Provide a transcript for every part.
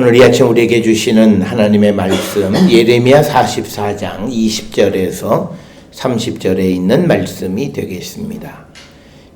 오늘 이 아침 우리에게 주시는 하나님의 말씀 예레미야 44장 20절에서 30절에 있는 말씀이 되겠습니다.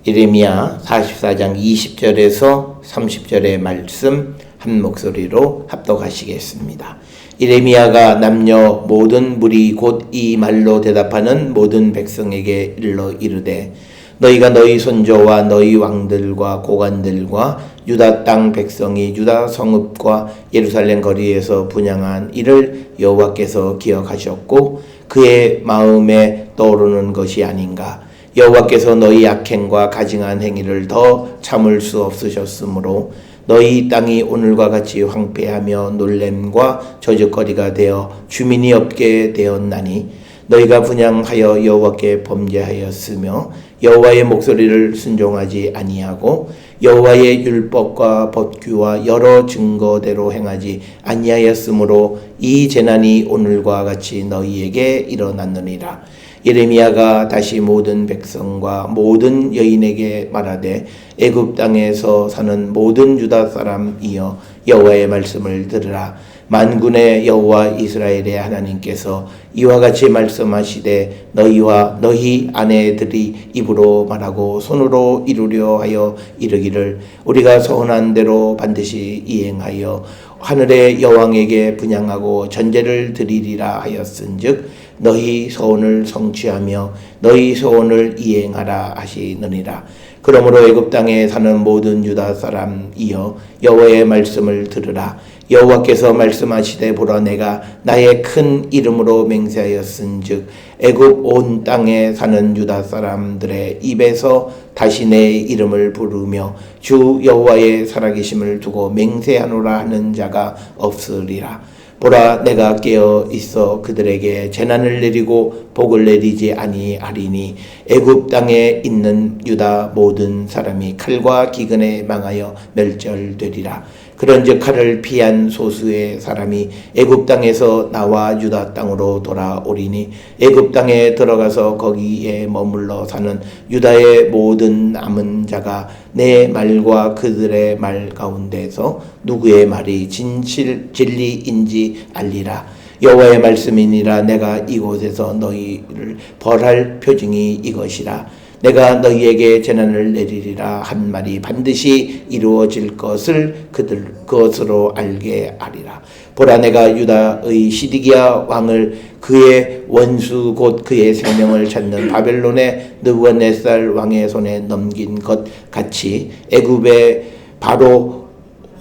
예레미야 44장 20절에서 30절의 말씀 한 목소리로 합독하시겠습니다. 예레미야가 남녀 모든 무리 곧 이 말로 대답하는 모든 백성에게 일러 이르되 너희가 너희 손조와 너희 왕들과 고관들과 유다 땅 백성이 유다 성읍과 예루살렘 거리에서 분향한 이를 여호와께서 기억하셨고 그의 마음에 떠오르는 것이 아닌가. 여호와께서 너희 악행과 가증한 행위를 더 참을 수 없으셨으므로 너희 땅이 오늘과 같이 황폐하며 놀램과 저주거리가 되어 주민이 없게 되었나니 너희가 분향하여 여호와께 범죄하였으며 여호와의 목소리를 순종하지 아니하고 여호와의 율법과 법규와 여러 증거대로 행하지 아니하였으므로 이 재난이 오늘과 같이 너희에게 일어났느니라. 예레미야가 다시 모든 백성과 모든 여인에게 말하되 애굽 땅에서 사는 모든 유다 사람이여 여호와의 말씀을 들으라. 만군의 여호와 이스라엘의 하나님께서 이와 같이 말씀하시되 너희와 너희 아내들이 입으로 말하고 손으로 이루려 하여 이르기를 우리가 서원한 대로 반드시 이행하여 하늘의 여왕에게 분향하고 전제를 드리리라 하였은즉 너희 소원을 성취하며 너희 소원을 이행하라 하시느니라. 그러므로 애굽 땅에 사는 모든 유다 사람이여 여호와의 말씀을 들으라. 여호와께서 말씀하시되 보라 내가 나의 큰 이름으로 맹세하였은즉 애굽 온 땅에 사는 유다 사람들의 입에서 다시 내 이름을 부르며 주 여호와의 살아계심을 두고 맹세하노라 하는 자가 없으리라. 보라 내가 깨어 있어 그들에게 재난을 내리고 복을 내리지 아니하리니 애굽 땅에 있는 유다 모든 사람이 칼과 기근에 망하여 멸절되리라. 그런즉 칼을 피한 소수의 사람이 애굽 땅에서 나와 유다 땅으로 돌아오리니 애굽 땅에 들어가서 거기에 머물러 사는 유다의 모든 남은 자가 내 말과 그들의 말 가운데서 누구의 말이 진리인지 알리라. 여호와의 말씀이니라. 내가 이곳에서 너희를 벌할 표징이 이것이라. 내가 너희에게 재난을 내리리라 한 말이 반드시 이루어질 것을 그것으로 알게 하리라. 보라 내가 유다의 시드기야 왕을 그의 원수 곧 그의 생명을 찾는 바벨론의 느부갓네살 왕의 손에 넘긴 것 같이 애굽의 바로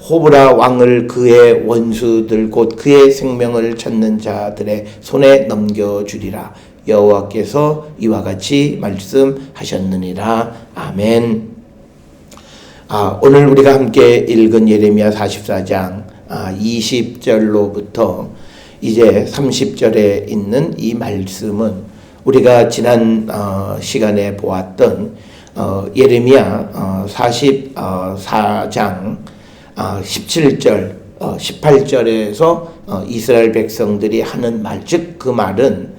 호브라 왕을 그의 원수들 곧 그의 생명을 찾는 자들의 손에 넘겨주리라. 여호와께서 이와 같이 말씀하셨느니라. 아멘. 오늘 우리가 함께 읽은 예레미야 44장 20절로부터 이제 30절에 있는 이 말씀은 우리가 지난 시간에 보았던 예레미야 44장 17절 18절에서 이스라엘 백성들이 하는 말, 즉 그 말은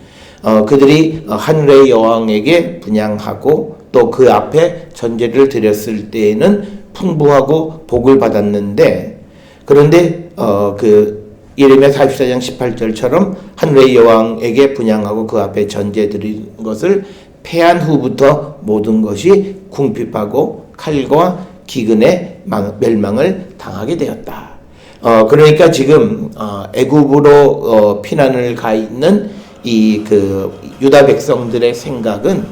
그들이 하늘의 여왕에게 분향하고 또 그 앞에 전제를 드렸을 때에는 풍부하고 복을 받았는데 그런데 그 예레미야 44장 18절처럼 하늘의 여왕에게 분향하고 그 앞에 전제 드린 것을 패한 후부터 모든 것이 궁핍하고 칼과 기근의 멸망을 당하게 되었다. 그러니까 지금 애굽으로 피난을 가 있는 이 그 유다 백성들의 생각은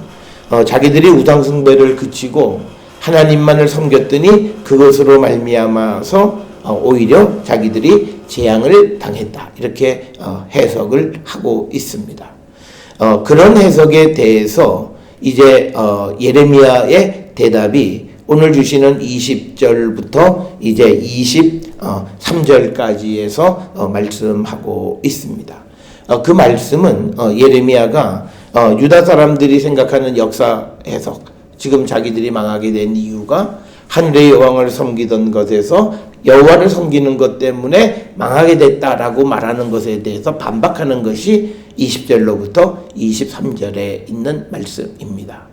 자기들이 우상 숭배를 그치고 하나님만을 섬겼더니 그것으로 말미암아서 오히려 자기들이 재앙을 당했다. 이렇게 해석을 하고 있습니다. 그런 해석에 대해서 이제 예레미야의 대답이 오늘 주시는 20절부터 이제 23절까지에서 말씀하고 있습니다. 그 말씀은 예레미야가 유다 사람들이 생각하는 역사 해석, 지금 자기들이 망하게 된 이유가 하늘의 여왕을 섬기던 것에서 여호와를 섬기는 것 때문에 망하게 됐다라고 말하는 것에 대해서 반박하는 것이 20절로부터 23절에 있는 말씀입니다.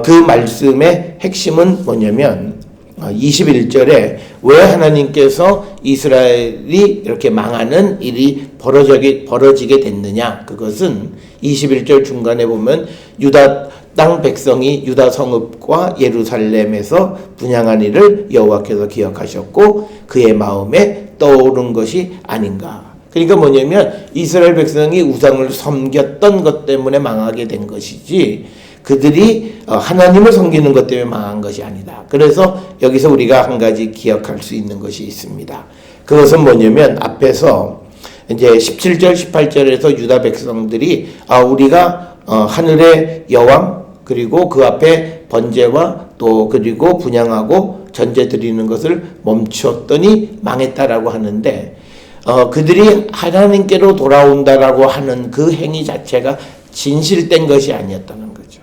그 말씀의 핵심은 뭐냐면 21절에 왜 하나님께서 이스라엘이 이렇게 망하는 일이 벌어지게 됐느냐, 그것은 21절 중간에 보면 유다 땅 백성이 유다 성읍과 예루살렘에서 분향한 일을 여호와께서 기억하셨고 그의 마음에 떠오른 것이 아닌가. 그러니까 뭐냐면 이스라엘 백성이 우상을 섬겼던 것 때문에 망하게 된 것이지 그들이 하나님을 섬기는 것 때문에 망한 것이 아니다. 그래서 여기서 우리가 한 가지 기억할 수 있는 것이 있습니다. 그것은 뭐냐면 앞에서 이제 17절 18절에서 유다 백성들이 우리가 하늘의 여왕 그리고 그 앞에 번제와 또 그리고 분향하고 전제 드리는 것을 멈췄더니 망했다라고 하는데 그들이 하나님께로 돌아온다라고 하는 그 행위 자체가 진실된 것이 아니었다는 거죠.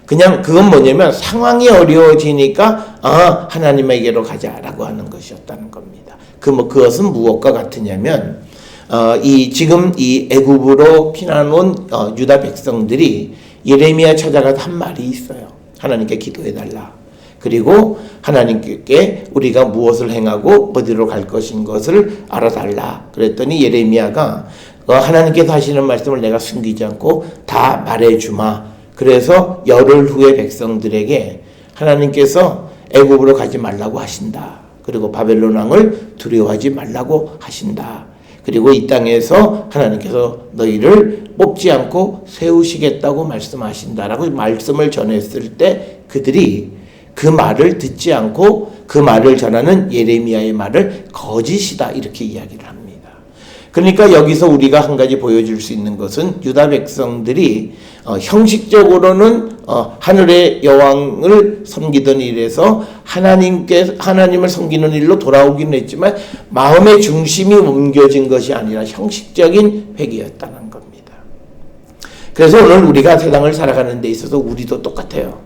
그냥 그건 뭐냐면 상황이 어려워지니까 하나님에게로 가자라고 하는 것이었다는 겁니다. 그것은 무엇과 같으냐면 지금 이 애굽으로 피난 온 유다 백성들이 예레미야 찾아가서 한 말이 있어요. 하나님께 기도해달라. 그리고 하나님께 우리가 무엇을 행하고 어디로 갈 것인 것을 알아달라. 그랬더니 예레미야가 하나님께서 하시는 말씀을 내가 숨기지 않고 다 말해주마. 그래서 열흘 후에 백성들에게 하나님께서 애굽으로 가지 말라고 하신다. 그리고 바벨론 왕을 두려워하지 말라고 하신다. 그리고 이 땅에서 하나님께서 너희를 뽑지 않고 세우시겠다고 말씀하신다라고 말씀을 전했을 때 그들이 그 말을 듣지 않고 그 말을 전하는 예레미야의 말을 거짓이다 이렇게 이야기를 합니다. 그러니까 여기서 우리가 한 가지 보여줄 수 있는 것은 유다 백성들이 형식적으로는 하늘의 여왕을 섬기던 일에서 하나님을 섬기는 일로 돌아오기는 했지만 마음의 중심이 옮겨진 것이 아니라 형식적인 회개였다는 겁니다. 그래서 오늘 우리가 세상을 살아가는 데 있어서 우리도 똑같아요.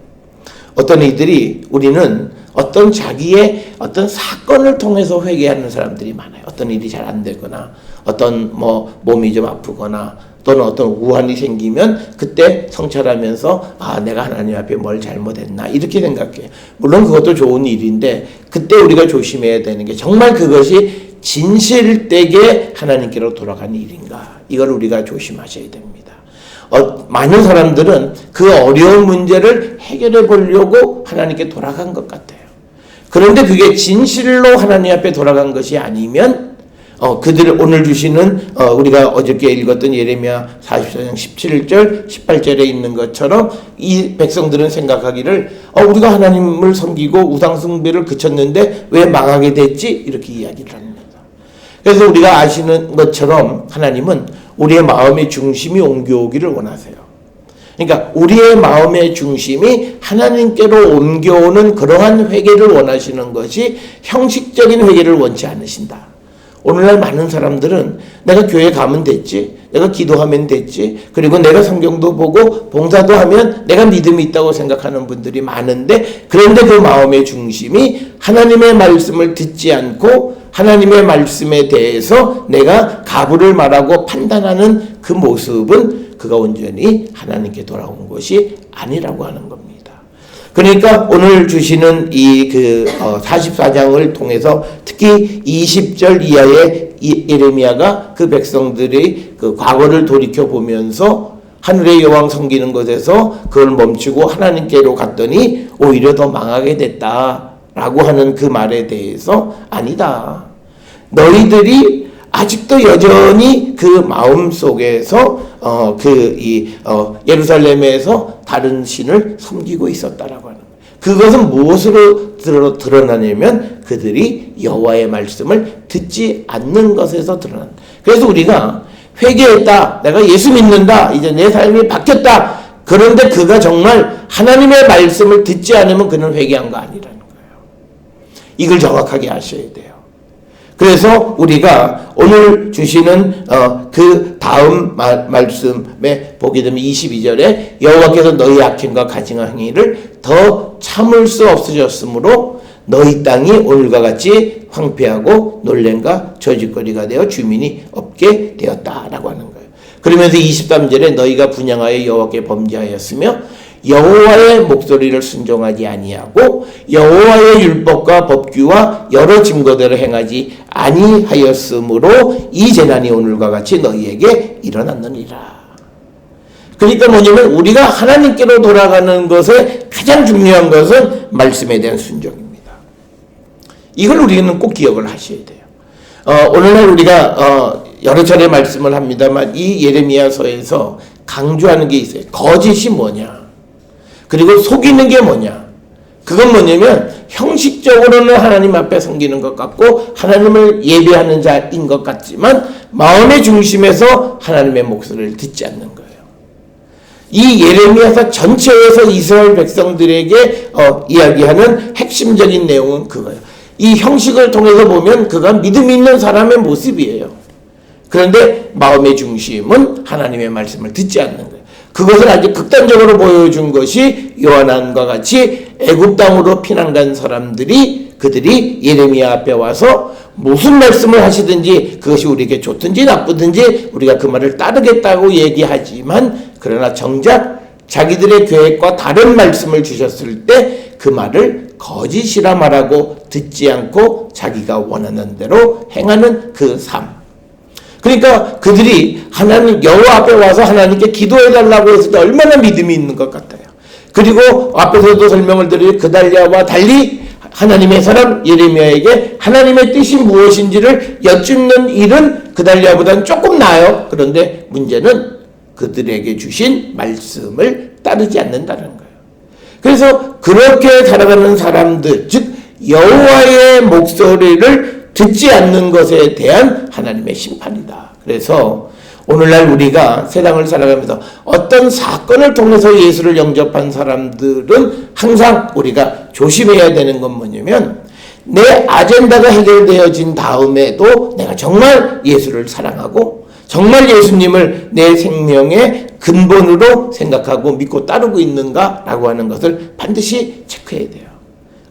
어떤 이들이 우리는 어떤 자기의 어떤 사건을 통해서 회개하는 사람들이 많아요. 어떤 일이 잘 안 되거나 어떤 몸이 좀 아프거나 또는 어떤 우환이 생기면 그때 성찰하면서 내가 하나님 앞에 뭘 잘못했나 이렇게 생각해요. 물론 그것도 좋은 일인데 그때 우리가 조심해야 되는 게 정말 그것이 진실되게 하나님께로 돌아가는 일인가 이걸 우리가 조심하셔야 됩니다. 많은 사람들은 그 어려운 문제를 해결해 보려고 하나님께 돌아간 것 같아요. 그런데 그게 진실로 하나님 앞에 돌아간 것이 아니면 그들을 오늘 주시는 우리가 어저께 읽었던 예레미야 44장 17절 18절에 있는 것처럼 이 백성들은 생각하기를 우리가 하나님을 섬기고 우상 숭배를 그쳤는데 왜 망하게 됐지? 이렇게 이야기를 합니다. 그래서 우리가 아시는 것처럼 하나님은 우리의 마음의 중심이 옮겨오기를 원하세요. 그러니까 우리의 마음의 중심이 하나님께로 옮겨오는 그러한 회개를 원하시는 것이 형식적인 회개를 원치 않으신다. 오늘날 많은 사람들은 내가 교회 가면 됐지, 내가 기도하면 됐지, 그리고 내가 성경도 보고 봉사도 하면 내가 믿음이 있다고 생각하는 분들이 많은데 그런데 그 마음의 중심이 하나님의 말씀을 듣지 않고 하나님의 말씀에 대해서 내가 가부를 말하고 판단하는 그 모습은 그가 온전히 하나님께 돌아온 것이 아니라고 하는 겁니다. 그러니까 오늘 주시는 이 44장을 통해서 특히 20절 이하의 예레미야가 그 백성들의 그 과거를 돌이켜 보면서 하늘의 여왕 섬기는 것에서 그걸 멈추고 하나님께로 갔더니 오히려 더 망하게 됐다라고 하는 그 말에 대해서 아니다. 너희들이 아직도 여전히 그 마음 속에서 예루살렘에서 다른 신을 섬기고 있었다라고 하는 거예요. 그것은 무엇으로 드러나냐면 그들이 여호와의 말씀을 듣지 않는 것에서 드러난다. 그래서 우리가 회개했다. 내가 예수 믿는다. 이제 내 삶이 바뀌었다. 그런데 그가 정말 하나님의 말씀을 듣지 않으면 그는 회개한 거 아니라는 거예요. 이걸 정확하게 아셔야 돼요. 그래서 우리가 오늘 주시는 그 다음 말씀에 보게 되면 22절에 여호와께서 너희 악행과 가증한 행위를 더 참을 수 없으셨으므로 너희 땅이 오늘과 같이 황폐하고 놀램과 저주거리가 되어 주민이 없게 되었다라고 하는 거예요. 그러면서 23절에 너희가 분향하여 여호와께 범죄하였으며 여호와의 목소리를 순종하지 아니하고 여호와의 율법과 법규와 여러 증거대로 행하지 아니하였으므로 이 재난이 오늘과 같이 너희에게 일어났느니라. 그러니까 뭐냐면 우리가 하나님께로 돌아가는 것에 가장 중요한 것은 말씀에 대한 순종입니다. 이걸 우리는 꼭 기억을 하셔야 돼요. 오늘날 우리가 여러 차례 말씀을 합니다만 이 예레미야서에서 강조하는 게 있어요. 거짓이 뭐냐? 그리고 속이는 게 뭐냐? 그건 뭐냐면 형식적으로는 하나님 앞에 섬기는 것 같고 하나님을 예배하는 자인 것 같지만 마음의 중심에서 하나님의 목소리를 듣지 않는 거예요. 이 예레미야서 전체에서 이스라엘 백성들에게 이야기하는 핵심적인 내용은 그거예요. 이 형식을 통해서 보면 그가 믿음 있는 사람의 모습이에요. 그런데 마음의 중심은 하나님의 말씀을 듣지 않는 거예요. 그것을 아주 극단적으로 보여준 것이 요한과 같이 애굽 땅으로 피난 간 사람들이 그들이 예레미야 앞에 와서 무슨 말씀을 하시든지 그것이 우리에게 좋든지 나쁘든지 우리가 그 말을 따르겠다고 얘기하지만 그러나 정작 자기들의 계획과 다른 말씀을 주셨을 때 그 말을 거짓이라 말하고 듣지 않고 자기가 원하는 대로 행하는 그 삶. 그러니까 그들이 하나님 여호와 앞에 와서 하나님께 기도해달라고 했을 때 얼마나 믿음이 있는 것 같아요. 그리고 앞에서도 설명을 드린 그달랴와 달리 하나님의 사람 예레미야에게 하나님의 뜻이 무엇인지를 여쭙는 일은 그달랴보다는 조금 나아요. 그런데 문제는 그들에게 주신 말씀을 따르지 않는다는 거예요. 그래서 그렇게 살아가는 사람들, 즉 여호와의 목소리를 듣지 않는 것에 대한 하나님의 심판이다. 그래서 오늘날 우리가 세상을 살아가면서 어떤 사건을 통해서 예수를 영접한 사람들은 항상 우리가 조심해야 되는 건 뭐냐면 내 아젠다가 해결되어진 다음에도 내가 정말 예수를 사랑하고 정말 예수님을 내 생명의 근본으로 생각하고 믿고 따르고 있는가라고 하는 것을 반드시 체크해야 돼요.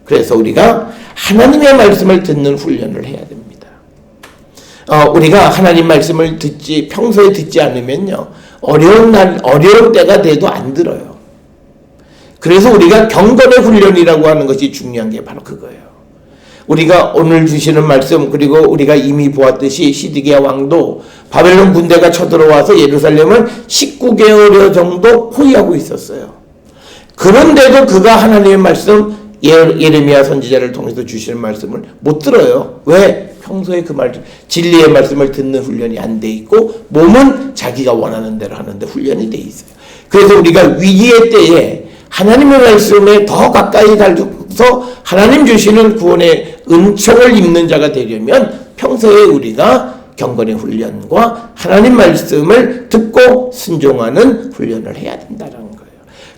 그래서 우리가 하나님의 말씀을 듣는 훈련을 해야 됩니다. 우리가 하나님 말씀을 평소에 듣지 않으면요, 어려운 때가 돼도 안 들어요. 그래서 우리가 경건의 훈련이라고 하는 것이 중요한 게 바로 그거예요. 우리가 오늘 주시는 말씀, 그리고 우리가 이미 보았듯이 시드기야 왕도 바벨론 군대가 쳐들어와서 예루살렘을 19개월 정도 포위하고 있었어요. 그런데도 그가 하나님의 말씀, 예레미야 선지자를 통해서 주시는 말씀을 못 들어요. 왜? 평소에 그 진리의 말씀을 듣는 훈련이 안 돼 있고 몸은 자기가 원하는 대로 하는데 훈련이 돼 있어요. 그래서 우리가 위기의 때에 하나님의 말씀에 더 가까이 가서 하나님 주시는 구원의 은총을 입는 자가 되려면 평소에 우리가 경건의 훈련과 하나님 말씀을 듣고 순종하는 훈련을 해야 된다는 거예요.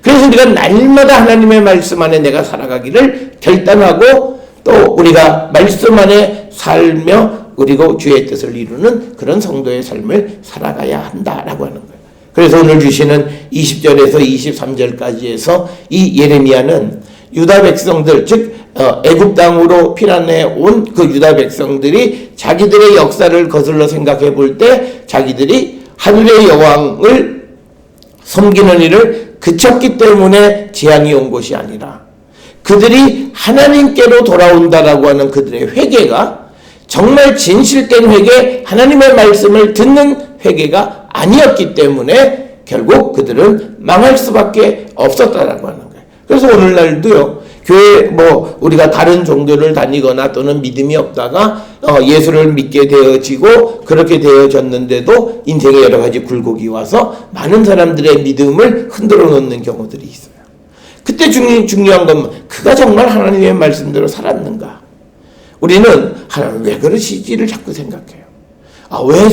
그래서 우리가 날마다 하나님의 말씀 안에 내가 살아가기를 결단하고 또 우리가 말씀 안에 살며 그리고 주의 뜻을 이루는 그런 성도의 삶을 살아가야 한다라고 하는 거예요. 그래서 오늘 주시는 20절에서 23절까지에서 이 예레미야는 유다 백성들, 즉 애굽 땅으로 피난해 온 그 유다 백성들이 자기들의 역사를 거슬러 생각해 볼 때 자기들이 하늘의 여왕을 섬기는 일을 그쳤기 때문에 재앙이 온 것이 아니라 그들이 하나님께로 돌아온다라고 하는 그들의 회개가 정말 진실된 회개, 하나님의 말씀을 듣는 회개가 아니었기 때문에 결국 그들은 망할 수밖에 없었다라고 하는 거예요. 그래서 오늘날도요, 교회 우리가 다른 종교를 다니거나 또는 믿음이 없다가 예수를 믿게 되어지고 그렇게 되어졌는데도 인생에 여러 가지 굴곡이 와서 많은 사람들의 믿음을 흔들어 놓는 경우들이 있어요. 그때 중요한 건 그가 정말 하나님의 말씀대로 살았는가? 우리는 하나님 왜 그러시지를 자꾸 생각해요. 왜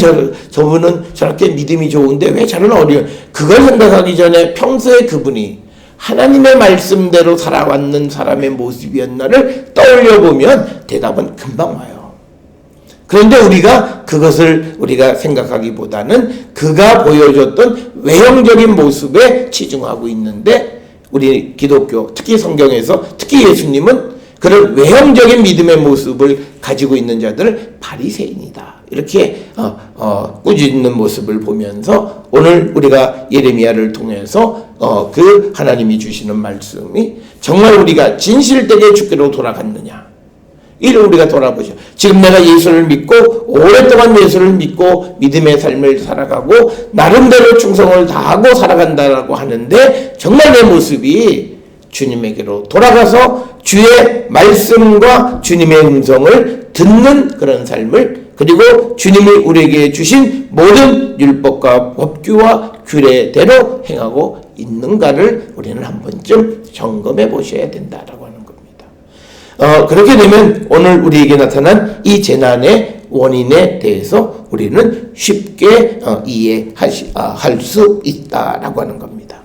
저분은 저렇게 믿음이 좋은데 왜 저런 어려운, 그걸 생각하기 전에 평소에 그분이 하나님의 말씀대로 살아왔는 사람의 모습이었나를 떠올려 보면 대답은 금방 와요. 그런데 그것을 우리가 생각하기보다는 그가 보여줬던 외형적인 모습에 치중하고 있는데 우리 기독교, 특히 성경에서 특히 예수님은 그런 외형적인 믿음의 모습을 가지고 있는 자들을 바리새인이다 이렇게 꾸짖는 모습을 보면서 오늘 우리가 예레미야를 통해서 그 하나님이 주시는 말씀이 정말 우리가 진실되게 주께로 돌아갔느냐, 이를 우리가 돌아보죠. 지금 내가 예수를 믿고 오랫동안 예수를 믿고 믿음의 삶을 살아가고 나름대로 충성을 다하고 살아간다라고 하는데 정말 내 모습이 주님에게로 돌아가서 주의 말씀과 주님의 음성을 듣는 그런 삶을, 그리고 주님이 우리에게 주신 모든 율법과 법규와 규례대로 행하고 있는가를 우리는 한 번쯤 점검해 보셔야 된다라고 하는 겁니다. 그렇게 되면 오늘 우리에게 나타난 이 재난의 원인에 대해서 우리는 쉽게 이해할 수 있다라고 하는 겁니다.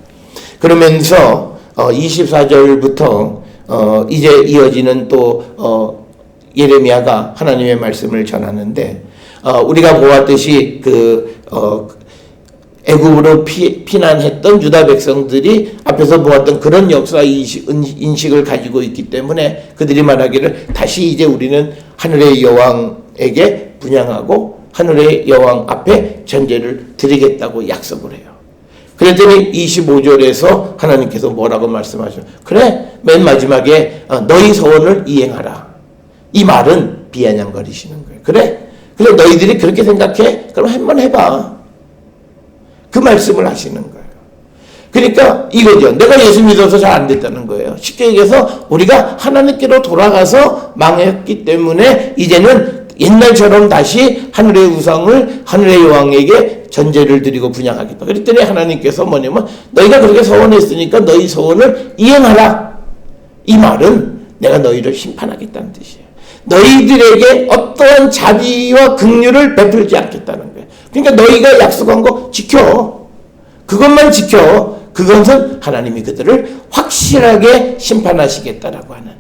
그러면서 24절부터 이제 이어지는 또 예레미야가 하나님의 말씀을 전하는데, 우리가 보았듯이 애굽으로 피난했던 유다 백성들이 앞에서 보았던 그런 역사 인식을 가지고 있기 때문에 그들이 말하기를 다시 이제 우리는 하늘의 여왕에게 분향하고 하늘의 여왕 앞에 전제를 드리겠다고 약속을 해요. 그랬더니 25절에서 하나님께서 뭐라고 말씀하셔? 그래, 맨 마지막에 너희 소원을 이행하라. 이 말은 비아냥거리시는 거예요. 그래 너희들이 그렇게 생각해? 그럼 한번 해봐. 그 말씀을 하시는 거예요. 그러니까 이거죠. 내가 예수 믿어서 잘 안 됐다는 거예요. 쉽게 얘기해서 우리가 하나님께로 돌아가서 망했기 때문에 이제는 옛날처럼 다시 하늘의 우상을 하늘의 여왕에게 전제를 드리고 분향하겠다. 그랬더니 하나님께서 뭐냐면 너희가 그렇게 소원했으니까 너희 소원을 이행하라. 이 말은 내가 너희를 심판하겠다는 뜻이에요. 너희들에게 어떠한 자비와 긍휼을 베풀지 않겠다는 거예요. 그러니까 너희가 약속한 거 지켜. 그것만 지켜. 그것은 하나님이 그들을 확실하게 심판하시겠다라고 하는.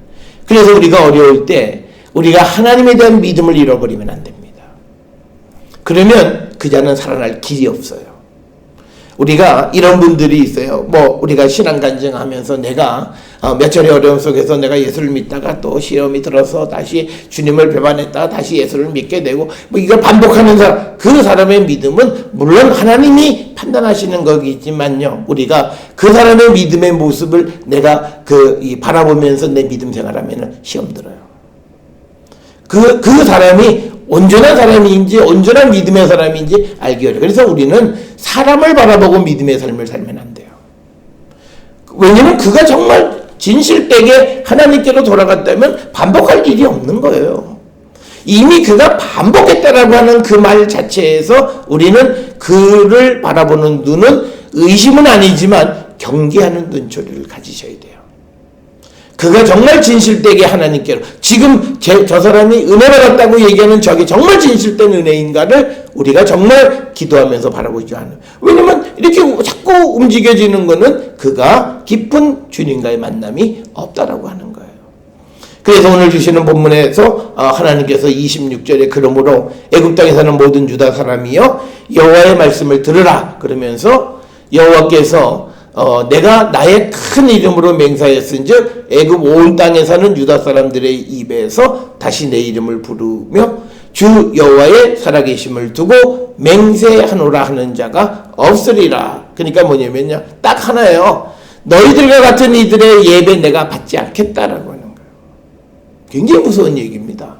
그래서 우리가 어려울 때 우리가 하나님에 대한 믿음을 잃어버리면 안 됩니다. 그러면 그 자는 살아날 길이 없어요. 우리가 이런 분들이 있어요. 우리가 신앙 간증하면서 내가 몇 차례 어려움 속에서 내가 예수를 믿다가 또 시험이 들어서 다시 주님을 배반했다가 다시 예수를 믿게 되고 이걸 반복하는 사람, 그 사람의 믿음은 물론 하나님이 판단하시는 거겠지만요, 우리가 그 사람의 믿음의 모습을 내가 바라보면서 내 믿음 생활하면 시험 들어요. 그 사람이 온전한 사람인지 온전한 믿음의 사람인지 알기 어려워요. 그래서 우리는 사람을 바라보고 믿음의 삶을 살면 안 돼요. 왜냐하면 그가 정말 진실되게 하나님께로 돌아갔다면 반복할 일이 없는 거예요. 이미 그가 반복했다라고 하는 그 말 자체에서 우리는 그를 바라보는 눈은 의심은 아니지만 경계하는 눈초리를 가지셔야 돼요. 그가 정말 진실되게 하나님께로, 지금 저 사람이 은혜 받았다고 얘기하는 저게 정말 진실된 은혜인가를 우리가 정말 기도하면서 바라보지 않아요. 왜냐면 이렇게 자꾸 움직여지는 거는 그가 깊은 주님과의 만남이 없다라고 하는 거예요. 그래서 오늘 주시는 본문에서 하나님께서 26절에 그러므로 애굽 땅에 사는 모든 유다 사람이여 여호와의 말씀을 들으라 그러면서 여호와께서 내가 나의 큰 이름으로 맹세하였은즉 애굽 온 땅에 사는 유다 사람들의 입에서 다시 내 이름을 부르며 주 여호와의 살아계심을 두고 맹세하노라 하는 자가 없으리라. 그러니까 뭐냐면요, 딱 하나예요. 너희들과 같은 이들의 예배 내가 받지 않겠다라고 하는 거예요. 굉장히 무서운 얘기입니다.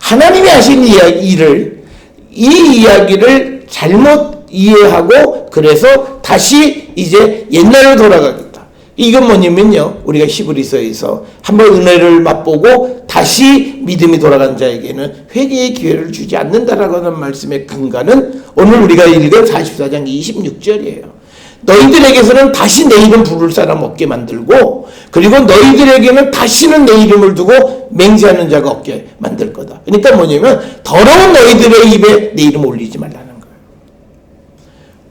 하나님이 하신 일을, 이 이야기를 잘못 이해하고 그래서 다시 이제 옛날로 돌아가겠다. 이건 뭐냐면요, 우리가 히브리서에서 한번 은혜를 맛보고 다시 믿음이 돌아간 자에게는 회개의 기회를 주지 않는다라고 하는 말씀의 근간은 오늘 우리가 읽은 44장 26절이에요. 너희들에게서는 다시 내 이름 부를 사람 없게 만들고, 그리고 너희들에게는 다시는 내 이름을 두고 맹세하는 자가 없게 만들 거다. 그러니까 뭐냐면 더러운 너희들의 입에 내 이름 올리지 말라는 거예요.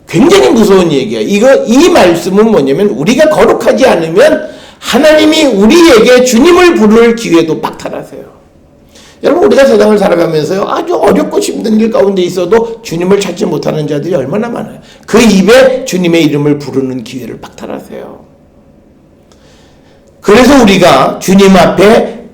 굉장히 무서운 얘기야. 이 말씀은 뭐냐면 우리가 거룩하지 않으면 하나님이 우리에게 주님을 부를 기회도 박탈하세요. 여러분, 우리가 세상을 살아가면서요, 아주 어렵고 힘든 길 가운데 있어도 주님을 찾지 못하는 자들이 얼마나 많아요. 그 입에 주님의 이름을 부르는 기회를 박탈하세요. 그래서 우리가 주님 앞에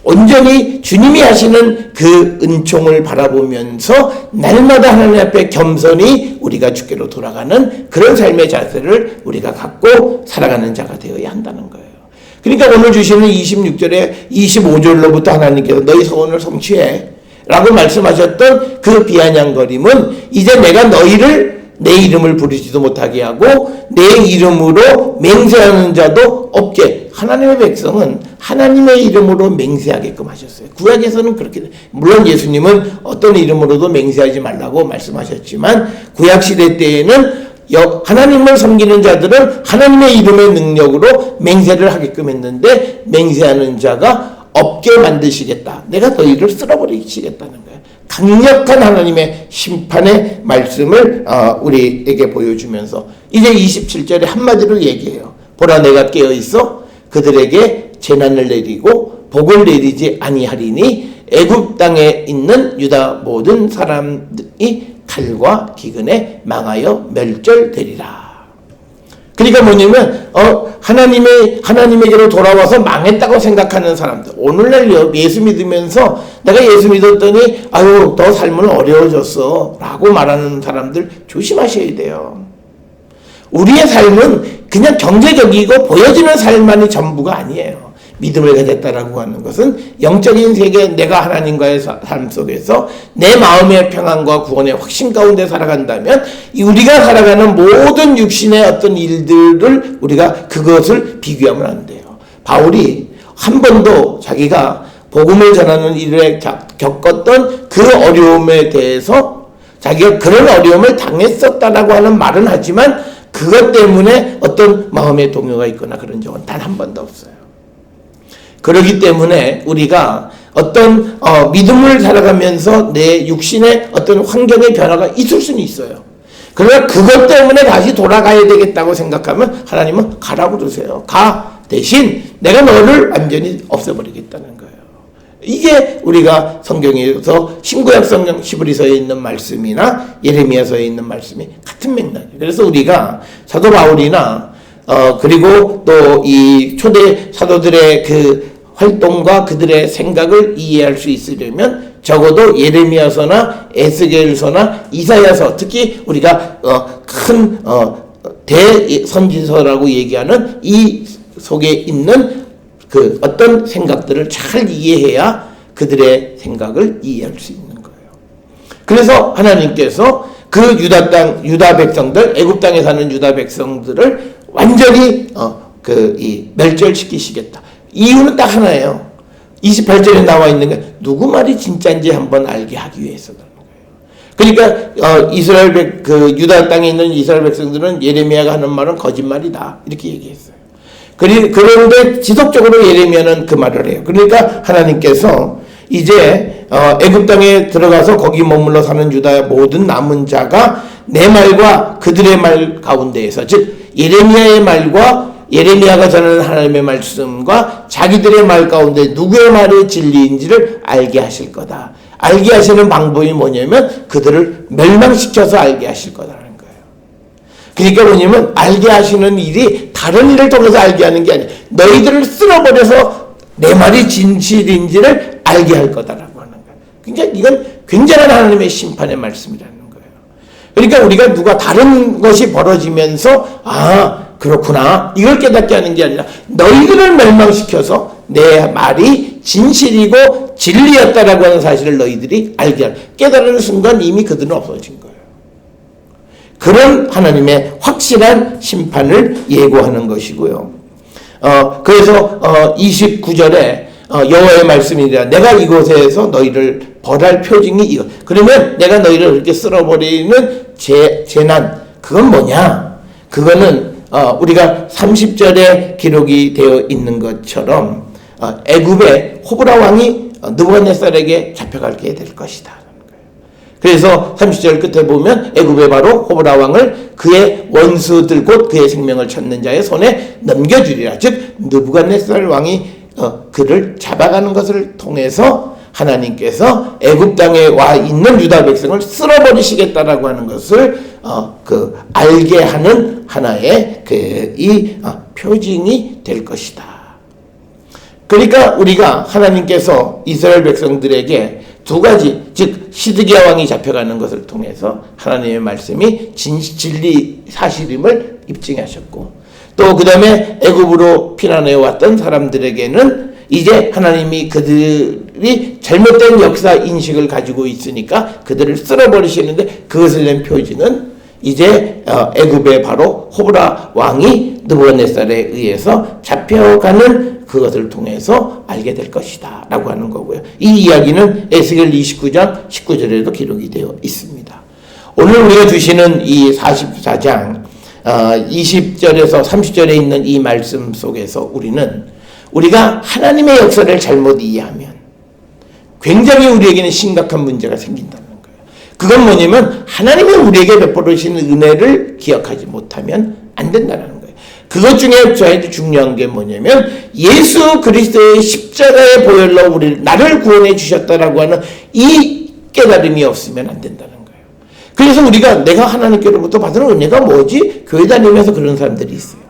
온전히 주님이 하시는 그 은총을 바라보면서 날마다 하나님 앞에 겸손히 우리가 주께로 돌아가는 그런 삶의 자세를 우리가 갖고 살아가는 자가 되어야 한다는 거예요. 그러니까 오늘 주시는 26절에 25절로부터 하나님께서 너희 소원을 성취해 라고 말씀하셨던 그 비아냥거림은 이제 내가 너희를 내 이름을 부르지도 못하게 하고 내 이름으로 맹세하는 자도 없게, 하나님의 백성은 하나님의 이름으로 맹세하게끔 하셨어요. 구약에서는 그렇게, 물론 예수님은 어떤 이름으로도 맹세하지 말라고 말씀하셨지만 구약시대 때에는 하나님을 섬기는 자들은 하나님의 이름의 능력으로 맹세를 하게끔 했는데, 맹세하는 자가 없게 만드시겠다, 내가 너희를 쓸어버리시겠다는 거예요. 강력한 하나님의 심판의 말씀을 우리에게 보여주면서 이제 27절에 한마디로 얘기해요. 보라, 내가 깨어있어 그들에게 재난을 내리고 복을 내리지 아니하리니 애굽 땅에 있는 유다 모든 사람이 칼과 기근에 망하여 멸절되리라. 그러니까 뭐냐면 하나님에게로 돌아와서 망했다고 생각하는 사람들, 오늘날 예수 믿으면서 내가 예수 믿었더니 아유 더 삶은 어려워졌어 라고 말하는 사람들 조심하셔야 돼요. 우리의 삶은 그냥 경제적이고 보여지는 삶만이 전부가 아니에요. 믿음을 가졌다라고 하는 것은 영적인 세계, 내가 하나님과의 삶 속에서 내 마음의 평안과 구원의 확신 가운데 살아간다면 우리가 살아가는 모든 육신의 어떤 일들을 우리가 그것을 비교하면 안 돼요. 바울이 한 번도 자기가 복음을 전하는 일에 겪었던 그 어려움에 대해서 자기가 그런 어려움을 당했었다라고 하는 말은 하지만 그것 때문에 어떤 마음의 동요가 있거나 그런 적은 단 한 번도 없어요. 그렇기 때문에 우리가 어떤 믿음을 살아가면서 내 육신의 어떤 환경의 변화가 있을 수는 있어요. 그러나 그것 때문에 다시 돌아가야 되겠다고 생각하면 하나님은 가라고 그러세요. 가, 대신 내가 너를 완전히 없애버리겠다는 거예요. 이게 우리가 성경에서 신구약 성경 히브리서에 있는 말씀이나 예레미야서에 있는 말씀이 같은 맥락이에요. 그래서 우리가 사도 바울이나 그리고 또 이 초대 사도들의 그 활동과 그들의 생각을 이해할 수 있으려면 적어도 예레미야서나 에스겔서나 이사야서, 특히 우리가 큰 대선지서라고 얘기하는 이 속에 있는 그 어떤 생각들을 잘 이해해야 그들의 생각을 이해할 수 있는 거예요. 그래서 하나님께서 그 유다 백성들, 애굽 땅에 사는 유다 백성들을 완전히 멸절시키시겠다. 이유는 딱 하나예요. 28절에 나와 있는 게 누구 말이 진짜인지 한번 알게 하기 위해서라는 거예요. 그러니까 유다 땅에 있는 이스라엘 백성들은 예레미야가 하는 말은 거짓말이다 이렇게 얘기했어요. 그런데 지속적으로 예레미야는 그 말을 해요. 그러니까 하나님께서 이제 애굽 땅에 들어가서 거기 머물러 사는 유다의 모든 남은 자가 내 말과 그들의 말 가운데에서, 즉 예레미야의 말과 예레미야가 전하는 하나님의 말씀과 자기들의 말 가운데 누구의 말이 진리인지를 알게 하실 거다. 알게 하시는 방법이 뭐냐면 그들을 멸망시켜서 알게 하실 거다라는 거예요. 그러니까 뭐냐면 알게 하시는 일이 다른 일을 통해서 알게 하는 게 아니에요. 너희들을 쓸어버려서 내 말이 진실인지를 알게 할 거다라고 하는 거예요. 그러니까 이건 굉장한 하나님의 심판의 말씀이라는 거예요. 그러니까 우리가 누가 다른 것이 벌어지면서 그렇구나 이걸 깨닫게 하는 게 아니라 너희들을 멸망시켜서 내 말이 진실이고 진리였다라고 하는 사실을 너희들이 알게 하는, 깨달은 순간 이미 그들은 없어진 거예요. 그런 하나님의 확실한 심판을 예고하는 것이고요. 그래서 29절에 여호와의 말씀이라 내가 이곳에서 너희를 벌할 표징이 이거. 그러면 내가 너희를 그렇게 쓸어버리는 재난, 그건 뭐냐? 그거는 우리가 30절에 기록이 되어 있는 것처럼 애굽의 호브라 왕이 느부갓네살에게 잡혀가게 될 것이다. 그래서 30절 끝에 보면 애굽의 바로 호브라 왕을 그의 원수들 곧 그의 생명을 찾는 자의 손에 넘겨주리라. 즉 느부갓네살 왕이 그를 잡아가는 것을 통해서 하나님께서 애굽 땅에 와 있는 유다 백성을 쓸어버리시겠다라고 하는 것을 알게 하는 하나의 이 표징이 될 것이다. 그러니까 우리가 하나님께서 이스라엘 백성들에게 두 가지, 즉 시드기야 왕이 잡혀가는 것을 통해서 하나님의 말씀이 진리 사실임을 입증하셨고, 또 그 다음에 애굽으로 피난해 왔던 사람들에게는 이제 하나님이 그들이 잘못된 역사 인식을 가지고 있으니까 그들을 쓸어버리시는데, 그것을 낸 표지는 이제 애굽의 바로 호브라 왕이 느부갓네살에 의해서 잡혀가는 그것을 통해서 알게 될 것이다 라고 하는 거고요. 이 이야기는 에스겔 29장 19절에도 기록이 되어 있습니다. 오늘 우리가 주시는 이 44장 20절에서 30절에 있는 이 말씀 속에서 우리가 하나님의 역사를 잘못 이해하면 굉장히 우리에게는 심각한 문제가 생긴다는 거예요. 그건 뭐냐면 하나님이 우리에게 베풀으시는 은혜를 기억하지 못하면 안 된다는 거예요. 그것 중에 저희도 중요한 게 뭐냐면 예수 그리스도의 십자가의 보혈로 나를 구원해 주셨다라고 하는 이 깨달음이 없으면 안 된다는 거예요. 그래서 우리가 내가 하나님께로부터 받은 은혜가 뭐지? 교회 다니면서 그런 사람들이 있어요.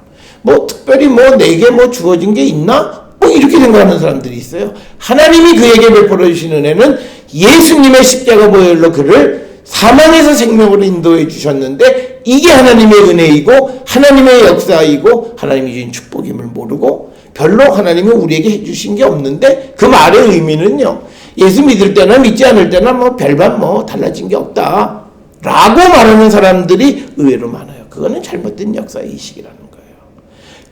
뭐 특별히 내게 주어진 게 있나? 이렇게 생각하는 사람들이 있어요. 하나님이 그에게 베풀어 주신 은혜는 예수님의 십자가 보혈로 그를 사망에서 생명으로 인도해 주셨는데, 이게 하나님의 은혜이고 하나님의 역사이고 하나님이 주신 축복임을 모르고 별로 하나님이 우리에게 해주신 게 없는데, 그 말의 의미는요, 예수 믿을 때나 믿지 않을 때나 별반 달라진 게 없다 라고 말하는 사람들이 의외로 많아요. 그거는 잘못된 역사의식이라는 거예요.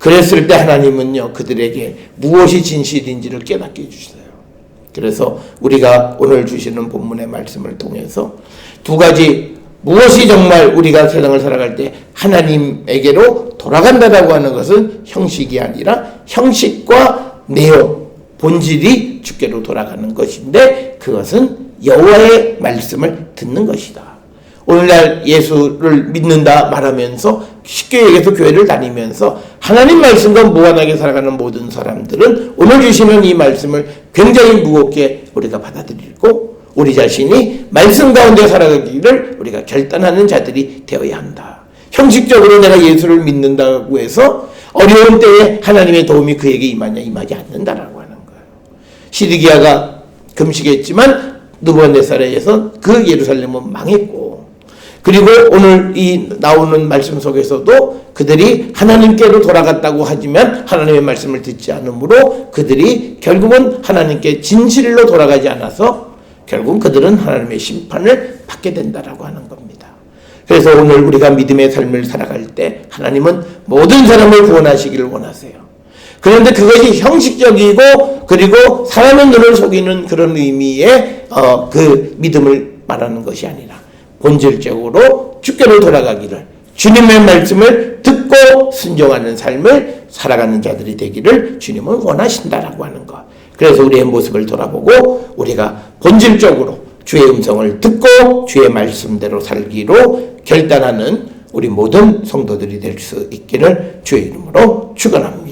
그랬을 때 하나님은요, 그들에게 무엇이 진실인지를 깨닫게 해주세요. 그래서 우리가 오늘 주시는 본문의 말씀을 통해서 두 가지, 무엇이 정말 우리가 세상을 살아갈 때 하나님에게로 돌아간다라고 하는 것은 형식이 아니라 형식과 내용, 본질이 주께로 돌아가는 것인데, 그것은 여호와의 말씀을 듣는 것이다. 오늘날 예수를 믿는다 말하면서 쉽게 얘기해서 교회를 다니면서 하나님 말씀과 무관하게 살아가는 모든 사람들은 오늘 주시는 이 말씀을 굉장히 무겁게 우리가 받아들이고, 우리 자신이 말씀 가운데 살아가기를 우리가 결단하는 자들이 되어야 한다. 형식적으로 내가 예수를 믿는다고 해서 어려운 때에 하나님의 도움이 그에게 임하지 않는다라고 하는 거예요. 시드기야가 금식했지만 느부갓네살에 의해서 그 예루살렘은 망했고, 그리고 오늘 이 나오는 말씀 속에서도 그들이 하나님께로 돌아갔다고 하지만 하나님의 말씀을 듣지 않으므로 그들이 결국은 하나님께 진실로 돌아가지 않아서 결국 그들은 하나님의 심판을 받게 된다라고 하는 겁니다. 그래서 오늘 우리가 믿음의 삶을 살아갈 때 하나님은 모든 사람을 구원하시기를 원하세요. 그런데 그것이 형식적이고 그리고 사람의 눈을 속이는 그런 의미의 그 믿음을 말하는 것이 아니라 본질적으로 주께로 돌아가기를, 주님의 말씀을 듣고 순종하는 삶을 살아가는 자들이 되기를 주님은 원하신다라고 하는 것. 그래서 우리의 모습을 돌아보고 우리가 본질적으로 주의 음성을 듣고 주의 말씀대로 살기로 결단하는 우리 모든 성도들이 될 수 있기를 주의 이름으로 축원합니다.